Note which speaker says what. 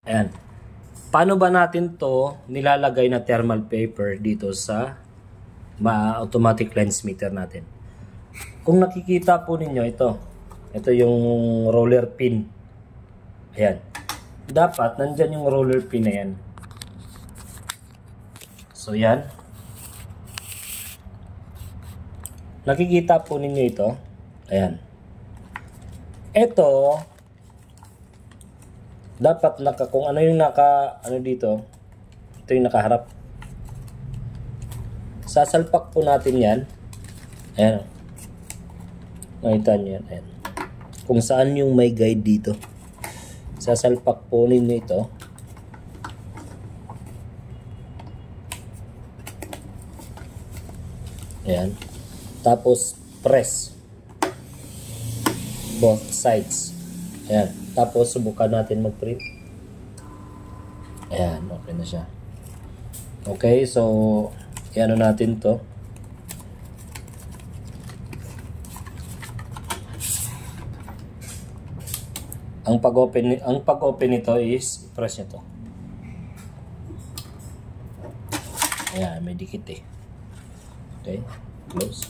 Speaker 1: Ayan. Paano ba natin to nilalagay na thermal paper dito sa automatic lens meter natin? Kung nakikita po ninyo ito yung roller pin. Ayan. Dapat nandyan yung roller pin na yan. So yan. Nakikita po ninyo ito. Ayan. Ito dapat kung ano yung dito, ito yung nakaharap. Sasalpak po natin yan. Ayan. Makita nyo yan. Ayan. Kung saan yung may guide dito. Sasalpak po ninyo ito. Ayan. Tapos press both sides. Ayan. Tapos subukan natin mag-print. Ayan, okay na siya. Okay, so iano natin to. Ang pag-open nito is press nyo to. Ayan, may dikit eh. Okay, close.